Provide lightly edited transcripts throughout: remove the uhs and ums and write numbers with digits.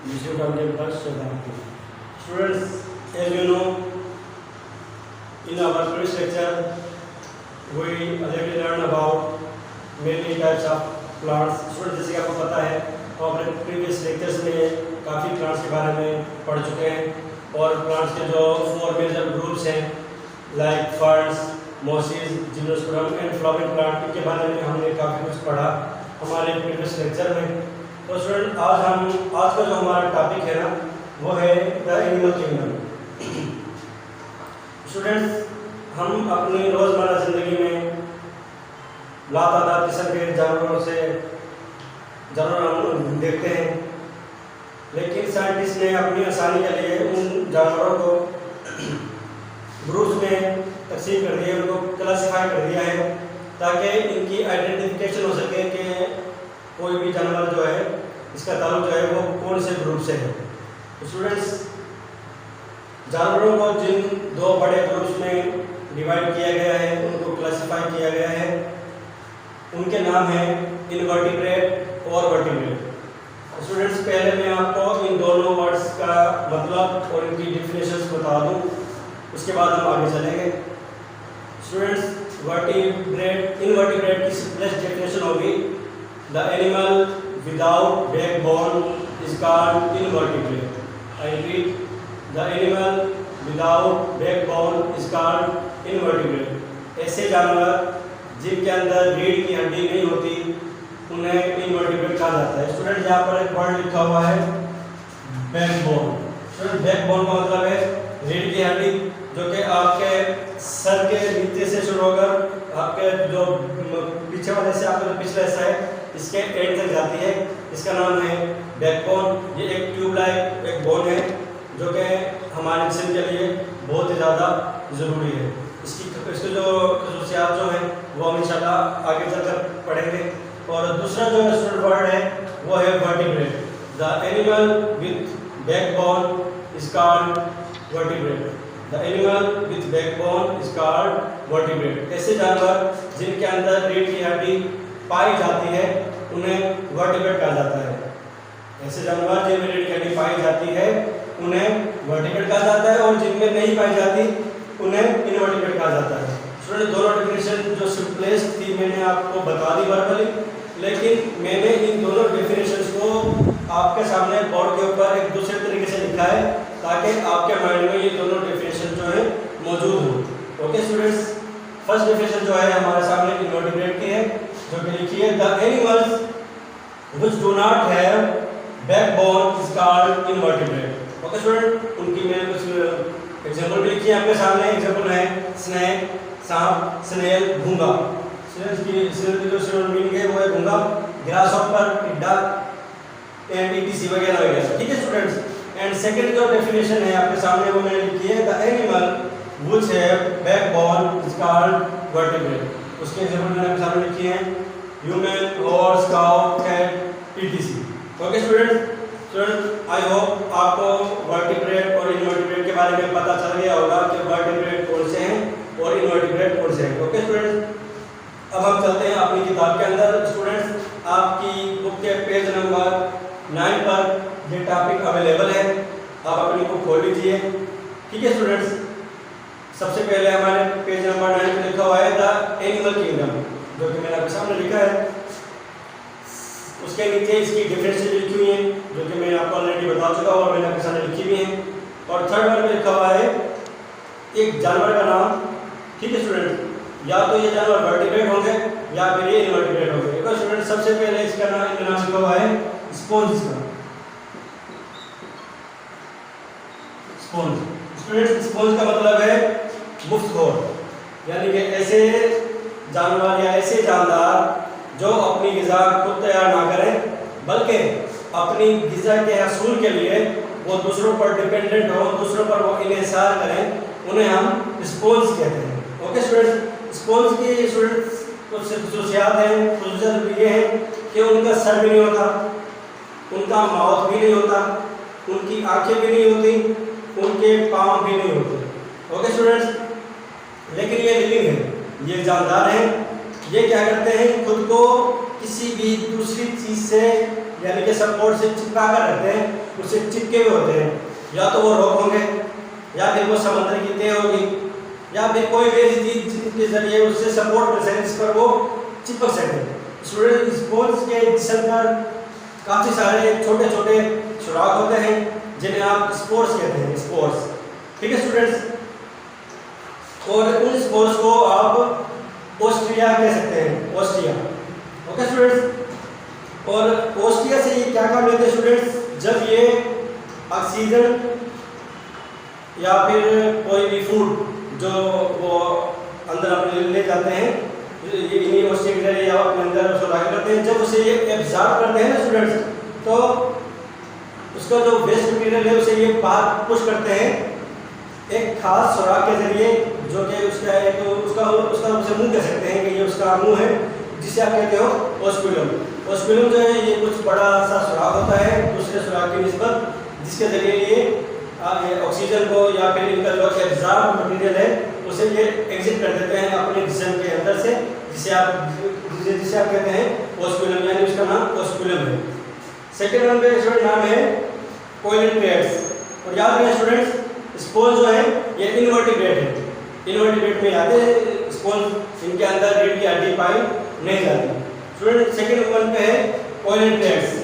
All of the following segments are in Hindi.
Institute of Dental Shahjahanpur. Students, as you know, in our previous lecture, we already learned about many types of plants. Students, जैसे कि आपको पता है, हम अपने previous lectures में काफ़ी plants के बारे में पढ़ चुके हैं और plants के जो 4 major groups हैं, like ferns, mosses, gymnosperm and flowering plant, इनके बारे में हमने काफ़ी कुछ पढ़ा हमारे previous lecture में. तो स्टूडेंट आज का जो हमारा टॉपिक है ना वो है द एनिमल किंगडम. स्टूडेंट्स, हम अपनी रोज़मर्रा ज़िंदगी में लातादाद किस्म के जानवरों हम देखते हैं, लेकिन साइंटिस्ट ने अपनी आसानी के लिए उन जानवरों को ग्रुप्स में तकसीम कर दिया, उनको क्लासीफाई कर दिया है ताकि इनकी आइडेंटिफिकेशन हो सके कि कोई भी जानवर जो है इसका ताल्लुक जो है वो कौन से ग्रुप से है. स्टूडेंट्स, जानवरों को जिन 2 बड़े ग्रुप्स में डिवाइड किया गया है, उनको क्लासिफाई किया गया है, उनके नाम हैं इनवर्टिब्रेट और वर्टिब्रेट. स्टूडेंट्स, पहले मैं आपको इन दोनों वर्ड्स का मतलब और इनकी डिफिनेशंस बता दूं, उसके बाद हम आगे चलेंगे. स्टूडेंट्स, इनवर्टिब्रेट की सिंपलेस्ट डेफिनेशन होगी the animal without backbone is called invertebrate. I repeat, the animal without backbone is called invertebrate. ऐसे जानवर जिनके अंदर रीढ़ की हड्डी नहीं होती उन्हें इनवर्टिब्रेट कहा जाता है. स्टूडेंट, यहाँ पर एक वर्ड लिखा हुआ है बैकबोन. स्टूडेंट, बैकबोन का मतलब है रीढ़ की हड्डी जो कि आपके सर के नीचे से शुरू होकर आपके जो पीछे वाले से आपका जो पिछला हिस्सा है इसके एंड तक जाती है. इसका नाम है बैकबोन. ये एक ट्यूब लाइक एक बोन है जो कि हमारे जिस्म के लिए बहुत ही ज़्यादा ज़रूरी है. इसकी जो खसूसियात जो हैं वो हम इंशाल्लाह आगे चलकर पढ़ेंगे. और दूसरा जो वर्ड है वो है vertebrate. The animal with backbone is called vertebrate. The animal with backbone is called vertebrate. ऐसे जानवर जिनके अंदर रीढ़ की हड्डी पाई जाती है उन्हें वर्टिब्रेट कहा जाता है. ऐसे जानवर जिनमें रीढ़ की हड्डी पाई जाती है उन्हें वर्टिब्रेट कहा जाता है और जिनमें नहीं पाई जाती उन्हें इनवर्टिब्रेट कहा जाता है. स्टूडेंट, दोनों डेफिनेशन जो सिंपलेस्ट थी मैंने आपको बता दी वर्बली, लेकिन मैंने इन दोनों डेफिनेशंस को आपके सामने बोर्ड के ऊपर एक दूसरे तरीके से लिखा है ताकि आपके माइंड में ये दोनों डेफिनेशन जो है मौजूद हो. ओके स्टूडेंट्स, फर्स्ट डेफिनेशन जो है हमारे सामने इनवर्टिब्रेट की है जो कि लिखी है the animals which do not have backbone is called invertebrate. Okay student, उनकी मैंने कुछ एग्जांपल भी लिखी है आपके सामने. एग्जांपल है स्नेक, सांप, स्नेल, घोंगा. स्नेल की जो मीनिंग है वो है घोंगा, ग्रासहॉपर, टिड्डा एंड ईटीसी वगैरह वगैरह. ठीक है स्टूडेंट्स. एंड सेकंड जो डेफिनेशन है आपके सामने वो मैंने लिखी है the animal which have backbone is called vertebrate. उसके एग्जांपल मैंने आपके सामने लिखी है human, horse, cow, cat, etc. Okay students, I hope आपको वर्टिब्रेट और इनवर्टिब्रेट के बारे में पता चल गया होगा कि वर्टिब्रेट कौन से हैं और इनवर्टिब्रेट कौन से हैं. ओके स्टूडेंट्स, अब हम चलते हैं अपनी किताब के अंदर. स्टूडेंट्स, आपकी बुक के पेज नंबर 9 पर ये टॉपिक अवेलेबल है. आप अपनी बुक खोल लीजिए. ठीक है स्टूडेंट्स, सबसे पहले हमारे पेज नंबर 9 पर लिखा हुआ है द एनिमल किंगडम जो कि मैंने आपके सामने लिखा है. उसके नीचे इसकी डिफरेंसेस लिखी हुई हैं जो कि मैं आपको ऑलरेडी बता चुका हूँ और मैंने आपके सामने लिखी हुई हैं. और थर्ड वर्ड में लिखा हुआ है एक जानवर का नाम. ठीक है स्टूडेंट, या तो ये जानवर वर्टिब्रेट होंगे या फिर ये इनवर्टिब्रेट होंगे. देखो स्टूडेंट, सबसे पहले इसका नाम लिखा हुआ है स्पॉन्ज का. स्पॉन्ज. स्टूडेंट, स्पॉन्ज का मतलब है मुफ्तखोर, यानी कि ऐसे जानवर या ऐसे जानदार जो अपनी ग़िज़ा खुद तैयार ना करें बल्कि अपनी ग़िज़ा के हसूल के लिए वो दूसरों पर डिपेंडेंट हो, दूसरों पर वो इन्हिसार करें, उन्हें हम स्पॉन्ज कहते हैं. ओके स्टूडेंट, स्पॉन्ज की स्टूडेंट्स कुछ खसूसियात हैं. खसूसियात ये हैं कि उनका सर भी नहीं होता, उनका माउथ भी नहीं होता, उनकी आंखें भी नहीं होती, उनके पाँव भी नहीं होते. ओके स्टूडेंट्स, लेकिन ये लिविंग है, ये जानदार हैं. ये क्या करते हैं, खुद को किसी भी दूसरी चीज़ से यानी कि सपोर्ट से चिपका कर रखते हैं, उससे चिपके हुए होते हैं। या तो वो रॉक होंगे, या फिर वो समुद्र की तय होगी, या फिर कोई भी ऐसी चीज के जरिए उससे सपोर्ट मिल सके जिस पर वो चिपक सके। स्टूडेंट स्पोर्ट्स के जिस्म पर काफ़ी सारे छोटे छोटे सुराख होते हैं जिन्हें आप स्पोर्ट्स कहते हैं, स्पोर्ट्स। ठीक है स्टूडेंट्स, और उन स्पोर्ट्स को आप ऑस्ट्रिया कह सकते हैं, ऑस्ट्रिया। ओके स्टूडेंट्स, और ऑस्ट्रिया से ये क्या काम लेते हैं स्टूडेंट्स, जब ये ऑक्सीजन या फिर कोई भी फूड जो वो अंदर अपने ले जाते हैं, ये इन्हीं ऑस्ट्रिया या अपने अंदर उसको दाखिल करते हैं, जब उसे ये एब्जॉर्ब करते हैं ना स्टूडेंट्स, तो उसका जो वेस्ट मटेरियल है उसे ये बाहर पुश करते हैं एक खास सुराख के जरिए, जो कि उसका एक उसका उसे मुंह कह सकते हैं कि ये उसका मुंह है, जिसे आप कहते हो ओस्कुलम। ओस्कुलम जो है ये कुछ बड़ा सा सुराख होता है दूसरे सुराख की निस्बत, जिसके जरिए ये ऑक्सीजन को या फिर इनका जो एब्जॉर्ब मटेरियल है उसे ये एग्जिट कर देते हैं अपने जिस्म के अंदर से, जिसे आप कहते हैं ओस्कुलम, यानी उसका नाम ओस्कुलम है। सेकेंड नंबर पे स्टूडेंट नाम है कोइलिनेट्स। और याद रखें स्टूडेंट्स, स्पोंज जो है ये इनवर्टिब्रेट है, इनवर्टिब्रेट में आते हैं स्पोंज, इनके अंदर रीढ़ की हड्डी पाई नहीं जाती। स्टूडेंट सेकेंड नंबर पे है कोइलिनेट्स।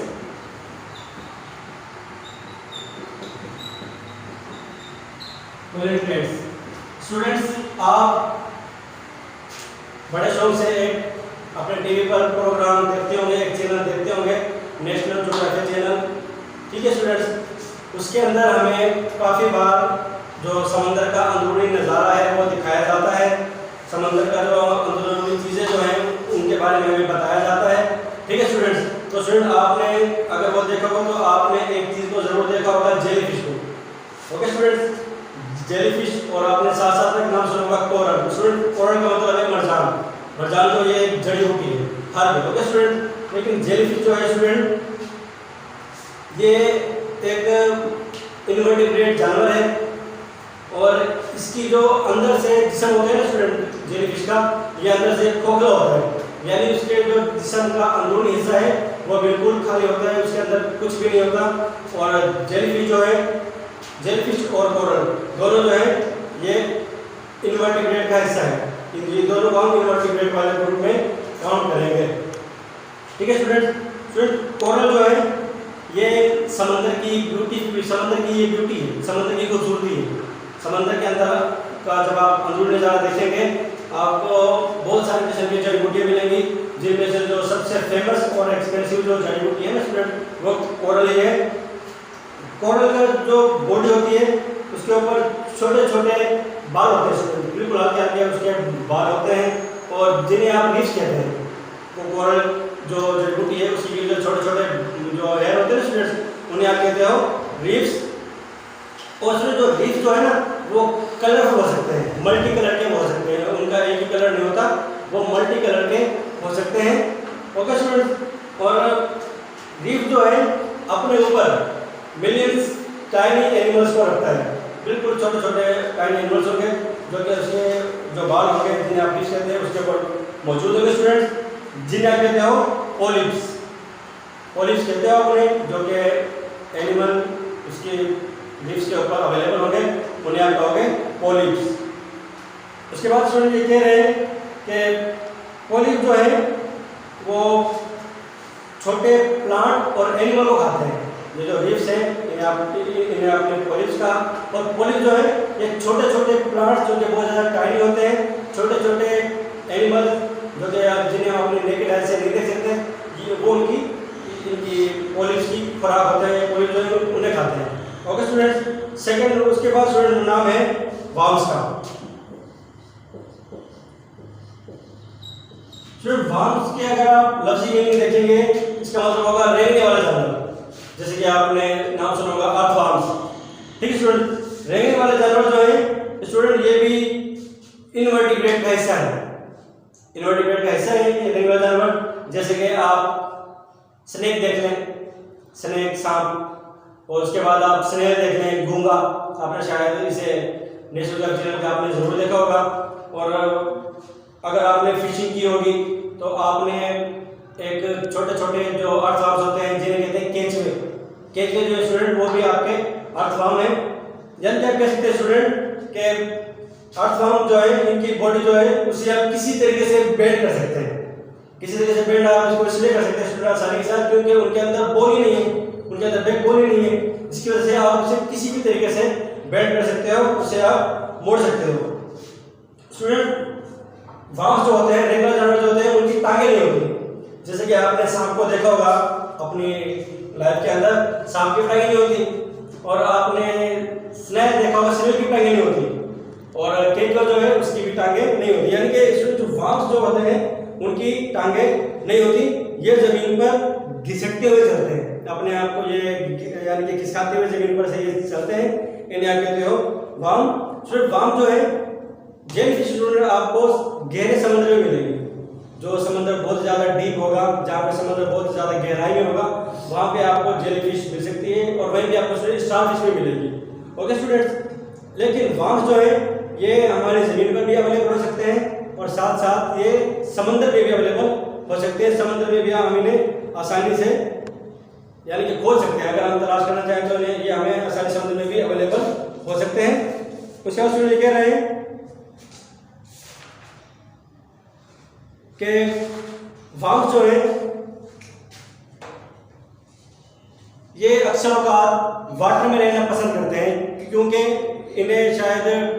स्टूडेंट्स, आप बड़े शौक से एक अपने टीवी पर प्रोग्राम देखते होंगे, एक चैनल देखते होंगे, नेशनल ज्योग्राफी चैनल। ठीक है स्टूडेंट्स, उसके अंदर हमें काफ़ी बार जो समंदर का अंदरूनी नज़ारा है वो दिखाया जाता है, समंदर का जो अंदरूनी चीज़ें जो हैं उनके बारे में हमें बताया जाता है। ठीक है स्टूडेंट्स, तो स्टूडेंट आपने अगर वो देखा हो तो आपने एक चीज़ को ज़रूर देखा होगा, जेलीफिश को। ओके स्टूडेंट्स, जेलीफिश, और आपने साथ साथ एक नाम सुना होगा कोरल। स्टूडेंट कोरल का मतलब है मरजान, मरजान तो ये जड़ी बूटी है हर में। ओके स्टूडेंट, लेकिन जेलीफिश जो है स्टूडेंट ये एक इनवर्टिब्रेट जानवर है, और इसकी जो अंदर से जिस्म होता है ना स्टूडेंट जेलीफिश का, ये अंदर से खोखला होता है, यानी उसके जो जिस्म का अंदरूनी हिस्सा है वो बिल्कुल खाली होता है, उसके अंदर कुछ भी नहीं होता। और जेलीफिश जो है, जेलीफिश और कोरल दोनों जो है ये इनवर्टिब्रेट का हिस्सा है, ये दोनों को हम इनवर्टिब्रेट वाले ग्रुप में काउंट करेंगे। ठीक है स्टूडेंट, कोरल जो है ये समंदर की ब्यूटी, समंदर की ये ब्यूटी है, समंदर की खूबसूरती है। समंदर के अंदर का जब आप अंदरूनी नज़ारा देखेंगे आपको बहुत सारे किस्म की जड़ी बूटियाँ मिलेंगी, जिनमें से जो सबसे फेमस और एक्सपेंसिव जो जड़ी बूटी है ना स्टूडेंट वो कोरल ही है। कोरल का जो बॉडी होती है उसके ऊपर छोटे छोटे बाल होते हैं, बिल्कुल हल्के हल्के उसके बाल होते हैं, और जिन्हें आप रीफ्स कहते हैं। वो कोरल जो जड़ी बूटी है उसकी जो छोटे छोटे जो हेयर होते हैं स्टूडेंट्स उन्हें आप कहते हो रीफ्स। और उसमें जो रीफ्स जो है ना वो कलरफुल हो सकते हैं, मल्टी कलर के हो सकते हैं, उनका एक ही कलर नहीं होता, वो मल्टी कलर के हो सकते हैं। ओके स्टूडेंट्स, और रीफ जो है अपने ऊपर मिलियंस टाइनी एनिमल्स को रखता है, बिल्कुल छोटे छोटे टाइनी एनिमल्स होंगे जो कि उसके जो बाल होंगे जिन्हें आप रीफ कहते हैं उसके ऊपर मौजूद होंगे स्टूडेंट्स, जिन्हें आप कहते हो पोलिप्स। पोलिप्स कहते हो अपने जो कि एनिमल उसकी लीव्स के ऊपर अवेलेबल होंगे, उन्हें आप कहोगे पोलिप्स। उसके बाद स्टूडेंट ये कह रहे हैं कि पोलिप जो है वो छोटे प्लांट और एनिमल को खाते हैं। ये जो लीव्स हैं इन्हें आपने पोलिप्स कहा, और पोलिप जो है ये छोटे छोटे प्लांट्स जो कि बहुत ज़्यादा टाइनी होते हैं, छोटे छोटे एनिमल जो कि जिन्हें हम अपने नेकेड आई से नहीं देख सकते, ये वो इनकी पोलिप्स की खुराक होते हैं, पोलिप जो है उन्हें खाते हैं। ओके स्टूडेंट्स, सेकंड उसके बाद स्टूडेंट नाम है वार्म्स का। स्टूडेंट वार्म्स के अगर आप लफ्ज़ी मीनिंग देखेंगे इसका मतलब होगा रेंगने वाले जानवर, जैसे कि आपने नाम सुना होगा अर्थवर्म्स। ठीक है स्टूडेंट, रेंगने वाले जानवर जो है स्टूडेंट ये भी इनवर्टिब्रेट का हिस्सा है, इनवर्टिब्रेट का हिस्सा है ये रेंगने वाले जानवर। जैसे कि आप स्नेक देख लें, स्नेक सांप, और उसके बाद आप स्नेल देख लें, गूंगा, आपने शायद इसे नेशनल ज्योग्राफी चैनल पे आपने ज़रूर देखा होगा। और अगर आपने फिशिंग की होगी तो आपने एक छोटे छोटे जो अर्थवाम होते हैं जिन्हें कहते हैं केचवे। केचवे जो स्टूडेंट वो भी आपके अर्थवाम है। यानी क्या कह सकते हैं स्टूडेंट के अर्थवाम जो है इनकी बॉडी जो है उसे आप किसी तरीके से बेंड कर सकते हैं। किसी तरीके से बेंड आप इसको इसलिए कर सकते हैं स्टूडेंट आसानी के साथ क्योंकि उनके अंदर बोल ही नहीं है, उनके अंदर बैक बोल ही नहीं है। इसकी वजह से आप उसे किसी भी तरीके से बेंड कर सकते हो, उसे आप मोड़ सकते हो। स्टूडेंट वाम्स जो होते हैं, रेगुलर जानवर जो होते हैं उनकी टांगे नहीं होती। जैसे कि आपने सांप को देखा होगा अपनी लाइफ के अंदर, सांप की टांगे नहीं होती, और आपने स्नेल देखा होगा, स्नेल की टांगे नहीं होती, और केकड़ा जो है उसकी भी टांगे नहीं होती। यानी कि जो वाम्स जो होते हैं उनकी टांगे नहीं होती। ये जमीन पर घिसकते हुए चलते हैं, अपने आप को ये यानी कि खिसकाते हुए जमीन पर से ये चलते हैं, इन्हें आप कहते हो वाम। स्टूडेंट वाम जो है जेलीफिश स्टूडेंट आपको गहरे समुद्र में मिलेगी। जो समुद्र बहुत ज़्यादा डीप होगा, जहाँ पे समुद्र बहुत ज़्यादा गहराई में होगा, वहाँ पे आपको जेलीफिश मिल सकती है, और वहीं पे आपको स्टारफिश भी मिलेगी। ओके स्टूडेंट्स, लेकिन वाम्स जो है ये हमारे ज़मीन पर भी अवेलेबल हो सकते हैं, और साथ साथ ये समुद्र में भी अवेलेबल हो सकते हैं। समुद्र में भी हम इन्हें आसानी से यानी कि खोज सकते हैं। अगर हम तलाश करना चाहें तो ये हमें आसानी समुद्र में भी अवेलेबल हो सकते हैं। उसके बाद स्टूडेंट कह रहे हैं कि वाम्स जो है ये अक्सर औकात वाटर में रहना पसंद करते हैं, क्योंकि इन्हें शायद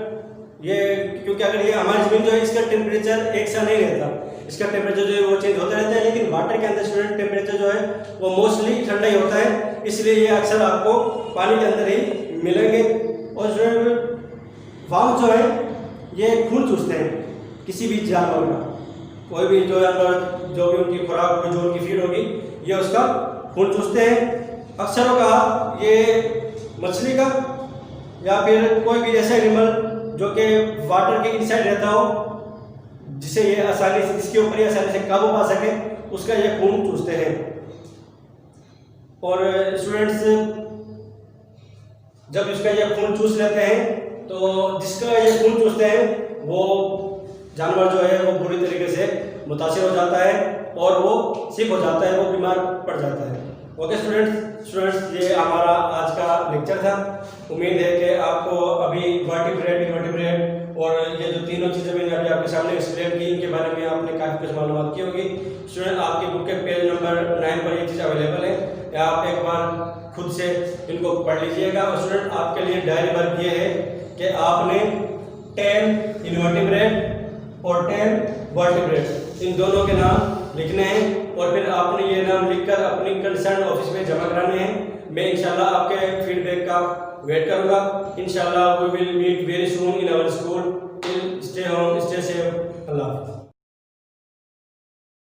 ये क्योंकि अगर ये हमारी जमीन जो है इसका टेम्परेचर एक सा नहीं रहता, इसका टेम्परेचर जो है वो चेंज होता रहता है, लेकिन वाटर के अंदर स्टूडेंट टेम्परेचर जो है वो मोस्टली ठंडा ही होता है, इसलिए ये अक्सर आपको पानी के अंदर ही मिलेंगे। और स्टूडेंट वाम्स जो है ये खून चूसते हैं किसी भी जानवर का, कोई भी जो जानवर जो भी उनकी खुराक होगी, जो उनकी फीड होगी, ये उसका खून चूसते हैं। अक्सर कहा ये मछली का या फिर कोई भी ऐसा एनिमल जो कि वाटर के इनसाइड रहता हो, जिसे ये आसानी से इसके ऊपर आसानी से काबू पा सके, उसका ये खून चूसते हैं। और स्टूडेंट्स जब इसका ये खून चूस लेते हैं तो जिसका ये खून चूसते हैं वो जानवर जो है वो बुरी तरीके से मुतासिर हो जाता है और वो सिक हो जाता है, वो बीमार पड़ जाता है। ओके स्टूडेंट्स ये हमारा आज का लेक्चर था। उम्मीद है कि आपको अभी वर्टिब्रेट, इनवर्टिब्रेट और ये जो तीनों चीज़ें मैंने अभी आपके सामने एक्सप्लेन की, इनके बारे में आपने काफ़ी कुछ मालूमात की होगी। स्टूडेंट आपकी बुक के पेज नंबर 9 पर ये चीज़ अवेलेबल है, या आप एक बार खुद से इनको पढ़ लीजिएगा। और स्टूडेंट आपके लिए डायरी वर्क ये है कि आपने 10 इनवर्टिब्रेट और 10 वर्टिब्रेट इन दोनों के नाम लिखने हैं, और फिर आपने ये नाम लिखकर अपनी कंसर्न ऑफिस में जमा कराने हैं। मैं इंशाल्लाह आपके फीडबैक का वेट करूंगा। इंशाल्लाह we will meet very soon in our school. Till stay home, stay safe. Allah.